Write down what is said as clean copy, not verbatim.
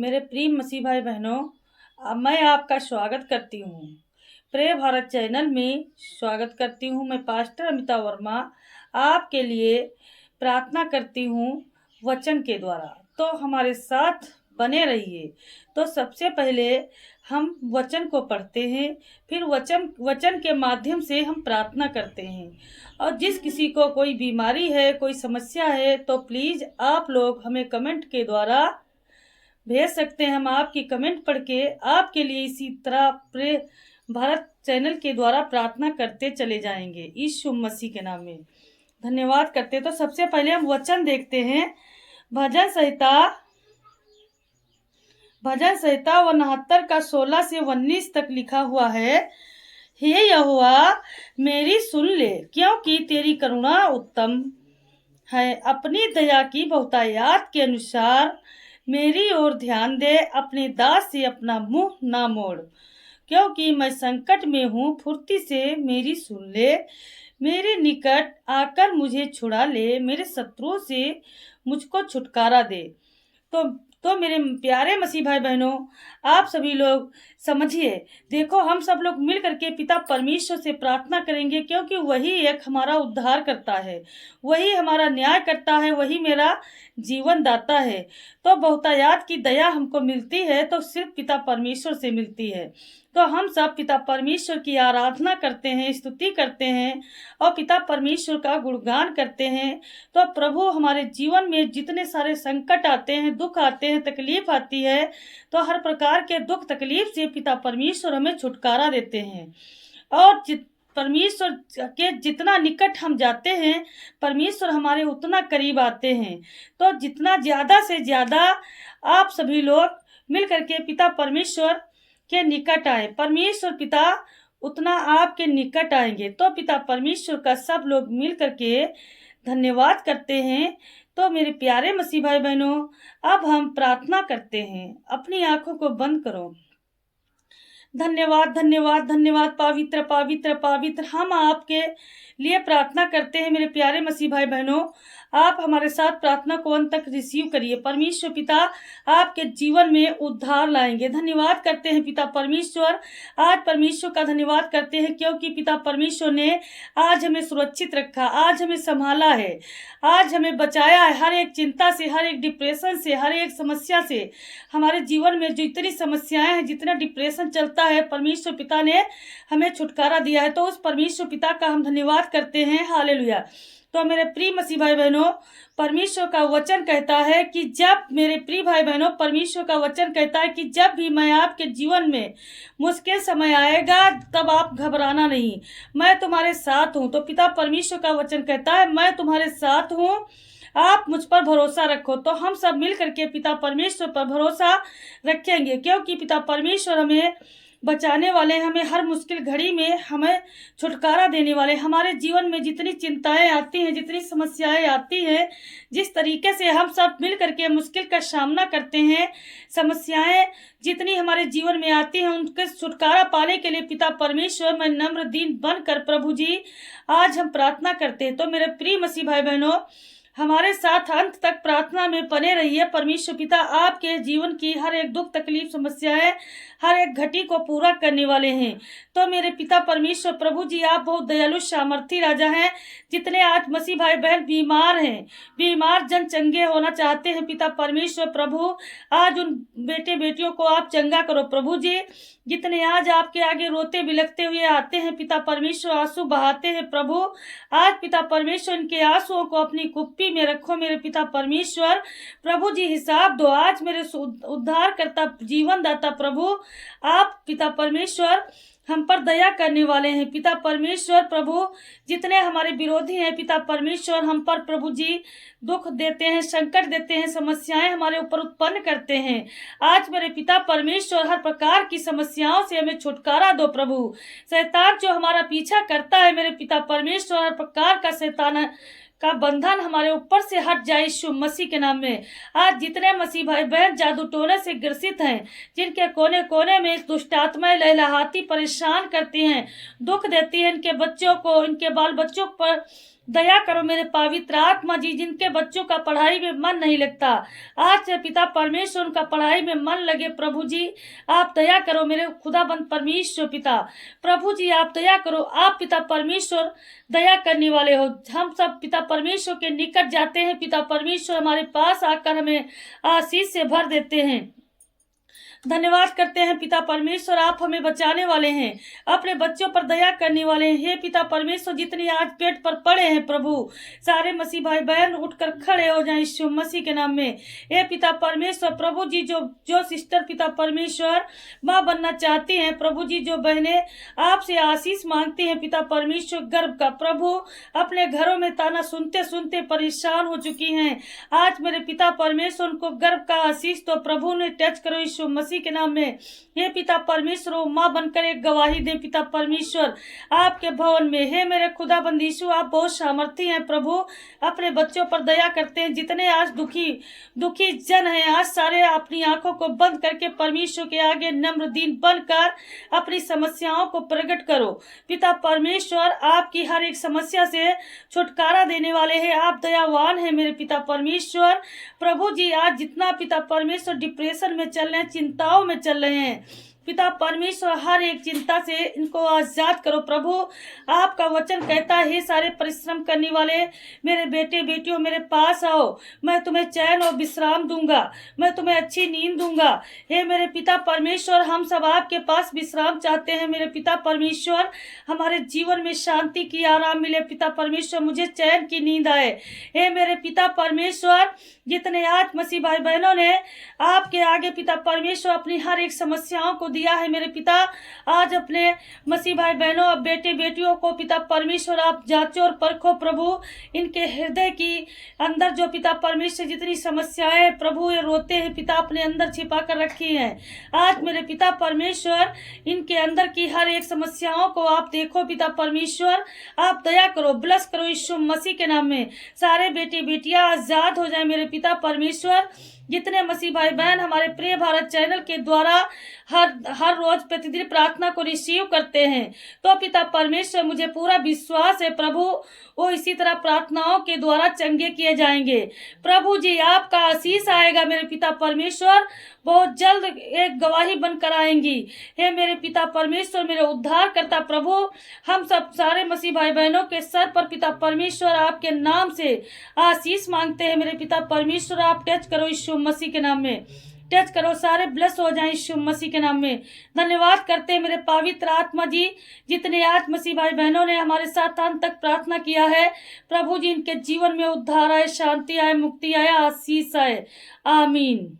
मेरे प्रिय मसीह भाई बहनों, मैं आपका स्वागत करती हूँ। प्रे भारत चैनल में स्वागत करती हूँ। मैं पास्टर अमिता वर्मा आपके लिए प्रार्थना करती हूँ वचन के द्वारा। तो हमारे साथ बने रहिए। तो सबसे पहले हम वचन को पढ़ते हैं, फिर वचन के माध्यम से हम प्रार्थना करते हैं। और जिस किसी को कोई बीमारी है, कोई समस्या है, तो प्लीज़ आप लोग हमें कमेंट के द्वारा भेज सकते हैं। हम आपकी कमेंट पढ़ के आपके लिए इसी तरह प्रे भारत चैनल के द्वारा प्रार्थना करते चले जाएंगे। यीशु मसीह के नाम में धन्यवाद करते हैं। तो सबसे पहले हम वचन देखते हैं। भजन संहिता 69 का 16 से 19 तक लिखा हुआ है। हे यहोवा, मेरी सुन ले, क्योंकि तेरी करुणा उत्तम है। अपनी दया की बहुतायत के अनुसार मेरी ओर ध्यान दे। अपने दास से अपना मुंह ना मोड़, क्योंकि मैं संकट में हूँ। फुर्ती से मेरी सुन ले, मेरे निकट आकर मुझे छुड़ा ले। मेरे शत्रुओं से मुझको छुटकारा दे। तो मेरे प्यारे मसीह भाई बहनों, आप सभी लोग समझिए। देखो, हम सब लोग मिल करके पिता परमेश्वर से प्रार्थना करेंगे, क्योंकि वही एक हमारा उद्धार करता है, वही हमारा न्याय करता है, वही मेरा जीवन दाता है। तो बहुतायत की दया हमको मिलती है तो सिर्फ पिता परमेश्वर से मिलती है। तो हम सब पिता परमेश्वर की आराधना करते हैं, स्तुति करते हैं और पिता परमेश्वर का गुणगान करते हैं। तो प्रभु, हमारे जीवन में जितने सारे संकट आते हैं, दुख आते हैं, तकलीफ आती है, तो हर प्रकार के दुख तकलीफ से पिता परमेश्वर हमें छुटकारा देते हैं। और परमेश्वर के जितना निकट हम जाते हैं, परमेश्वर हमारे उतना करीब आते हैं। तो जितना ज़्यादा से ज़्यादा आप सभी लोग मिल करके पिता परमेश्वर के निकट आए, परमेश्वर पिता उतना आपके निकट आएंगे। तो पिता परमेश्वर का सब लोग मिल करके धन्यवाद करते हैं। तो मेरे प्यारे मसीह भाई बहनों, अब हम प्रार्थना करते हैं। अपनी आंखों को बंद करो। धन्यवाद धन्यवाद धन्यवाद, पवित्र पवित्र पवित्र हम आपके लिए प्रार्थना करते हैं। मेरे प्यारे मसीह भाई बहनों, आप हमारे साथ प्रार्थना को अंत तक रिसीव करिए। परमेश्वर पिता आपके जीवन में उद्धार लाएंगे। धन्यवाद करते हैं पिता परमेश्वर। आज परमेश्वर का धन्यवाद करते हैं, क्योंकि पिता परमेश्वर ने आज हमें सुरक्षित रखा, आज हमें संभाला है, आज हमें बचाया है हर एक चिंता से, हर एक डिप्रेशन से, हर एक समस्या से। हमारे जीवन में जो इतनी समस्याएं हैं, जितना डिप्रेशन चलता है, परमेश्वर पिता ने हमें छुटकारा दिया है। तो उस परमेश्वर पिता का हम धन्यवाद करते हैं। हालेलुया। तो मेरे प्रिय मसीह भाई बहनों, परमेश्वर का वचन कहता है कि जब मेरे प्रिय भाई बहनों, परमेश्वर का वचन कहता है कि जब भी मैं आपके जीवन में मुश्किल समय आएगा, तब आप घबराना नहीं, मैं तुम्हारे साथ हूँ। तो पिता परमेश्वर का वचन कहता है, मैं तुम्हारे साथ हूँ, आप मुझ पर भरोसा रखो। तो हम सब मिल करके पिता परमेश्वर पर भरोसा रखेंगे, क्योंकि पिता परमेश्वर हमें बचाने वाले, हमें हर मुश्किल घड़ी में हमें छुटकारा देने वाले। हमारे जीवन में जितनी चिंताएं आती हैं, जितनी समस्याएं आती हैं, जिस तरीके से हम सब मिल करके मुश्किल का सामना करते हैं, समस्याएं जितनी हमारे जीवन में आती हैं, उनके छुटकारा पाने के लिए पिता परमेश्वर में नम्र दीन बनकर प्रभु जी आज हम प्रार्थना करते हैं। तो मेरे प्रिय मसीह भाई बहनों, हमारे साथ अंत तक प्रार्थना में बने रहिए। परमेश्वर पिता आपके जीवन की हर एक दुख तकलीफ समस्याएं, हर एक घटी को पूरा करने वाले हैं। तो मेरे पिता परमेश्वर प्रभु जी, आप बहुत दयालु सामर्थी राजा हैं। जितने आज मसीह भाई बहन बीमार हैं, बीमार जन चंगे होना चाहते हैं, पिता परमेश्वर प्रभु आज उन बेटे बेटियों को आप चंगा करो प्रभु जी। जितने आज आपके आगे रोते बिलखते हुए आते हैं, पिता परमेश्वर आंसू बहाते हैं प्रभु, आज पिता परमेश्वर इनके आंसुओं को अपनी कुप्पी में रखो। मेरे पिता परमेश्वर प्रभु जी, हिसाब दो। आज मेरे उद्धार करता जीवन दाता प्रभु, आप पिता परमेश्वर हम पर दया करने वाले हैं। पिता परमेश्वर प्रभु, जितने हमारे विरोधी हैं, पिता परमेश्वर हम पर प्रभु जी दुख देते हैं, संकट देते हैं, समस्याएं हमारे ऊपर उत्पन्न करते हैं, आज मेरे पिता परमेश्वर हर प्रकार की समस्याओं से हमें छुटकारा दो प्रभु। शैतान जो हमारा पीछा करता है, मेरे पिता परमेश्वर हर प्रकार का शैतान का बंधन हमारे ऊपर से हट जाए यीशु मसीह के नाम में। आज जितने मसीह भाई बहन जादू टोने से ग्रसित हैं, जिनके कोने कोने में इस दुष्ट आत्माएं लहलहाती परेशान करती हैं, दुख देती हैं, इनके बच्चों को, इनके बाल बच्चों पर दया करो मेरे पवित्र आत्मा जी, जिनके बच्चों का पढ़ाई में मन नहीं लगता, आज से पिता परमेश्वर उनका पढ़ाई में मन लगे। प्रभु जी आप दया करो मेरे खुदाबंद परमेश्वर पिता। प्रभु जी आप दया करो, आप पिता परमेश्वर दया करने वाले हो। हम सब पिता परमेश्वर के निकट जाते हैं, पिता परमेश्वर हमारे पास आकर हमें आशीष से भर देते हैं। धन्यवाद करते हैं पिता परमेश्वर, आप हमें बचाने वाले हैं, अपने बच्चों पर दया करने वाले हैं। हे पिता परमेश्वर, जितनी आज पेट पर पड़े हैं प्रभु, सारे मसीह भाई बहन उठकर खड़े हो जाएं यीशु मसीह के नाम में। हे पिता परमेश्वर, प्रभु जी जो सिस्टर पिता परमेश्वर माँ बनना चाहती हैं, प्रभु जी जो बहनें आपसे आशीष मांगती हैं पिता परमेश्वर गर्भ का, प्रभु अपने घरों में ताना सुनते सुनते परेशान हो चुकी हैं, आज मेरे पिता परमेश्वर उनको गर्भ का आशीष तो प्रभु ने टच करो यीशु मसीह के नाम में। हे पिता परमेश्वर माँ बनकर एक गवाही दे पिता परमेश्वर आपके भवन में। हे मेरे खुदाबंद यीशु आप बहुत सामर्थी हैं प्रभु, अपने बच्चों पर दया करते हैं। जितने आज दुखी जन हैं, आज सारे अपनी आंखों को बंद करके परमेश्वर के आगे नम्र दीन बनकर अपनी समस्याओं को प्रकट करो पिता परमेश्वर। आपकी हर एक समस्या से छुटकारा देने वाले हैं, आप दयावान हैं मेरे पिता परमेश्वर। प्रभु जी आज जितना पिता परमेश्वर डिप्रेशन में चल रहे हैं, चिंताओं में चल रहे हैं, पिता परमेश्वर हर एक चिंता से इनको आजाद करो प्रभु। आपका वचन कहता है, हे सारे परिश्रम करने वाले मेरे बेटे बेटियों मेरे पास आओ, मैं तुम्हें चैन और विश्राम दूंगा, मैं तुम्हें अच्छी नींद दूंगा। हे मेरे पिता परमेश्वर, हम सब आपके पास विश्राम चाहते हैं मेरे पिता परमेश्वर, हमारे जीवन में शांति की आराम मिले पिता परमेश्वर, मुझे चैन की नींद आए। हे मेरे पिता परमेश्वर, जितने आज मसीह भाई बहनों ने आपके आगे पिता परमेश्वर अपनी हर एक समस्याओं को दिया है मेरे पिता, आज अपने मसीह भाई बहनों और बेटे बेटियों को पिता परमेश्वर आप जांचो और परखो प्रभु, इनके हृदय की अंदर जो पिता परमेश्वर जितनी समस्याएं प्रभु ये रोते हैं पिता अपने अंदर छिपा कर रखी हैं, आज मेरे पिता परमेश्वर इनके अंदर की हर एक समस्याओं को आप देखो पिता परमेश्वर, आप दया करो, ब्लस करो यीशु मसीह के नाम में। सारे बेटे बेटियां आजाद हो जाए मेरे पिता परमेश्वर। जितने मसीह भाई बहन हमारे प्रिय भारत चैनल के द्वारा हर रोज प्रतिदिन प्रार्थना को रिसीव करते हैं, तो पिता परमेश्वर मुझे पूरा विश्वास है प्रभु वो इसी तरह प्रार्थनाओं के द्वारा चंगे किए जाएंगे। प्रभु जी आपका आशीष आएगा मेरे पिता परमेश्वर, बहुत जल्द एक गवाही बनकर आएंगी। हे मेरे पिता परमेश्वर मेरे उद्धार करता प्रभु, हम सब सारे मसीह भाई बहनों के सर पर पिता परमेश्वर आपके नाम से आशीष मांगते हैं मेरे पिता परमेश्वर। आप टच करो यीशु मसीह के नाम में, टच करो, सारे ब्लेस हो जाएं यीशु मसीह के नाम में। धन्यवाद करते हैं मेरे पवित्र आत्मा जी, जितने आज मसीह भाई बहनों ने हमारे साथ अंत तक प्रार्थना किया है प्रभु जी, इनके जीवन में उद्धार आए, शांति आए, मुक्ति आए, आशीष आए। आमीन।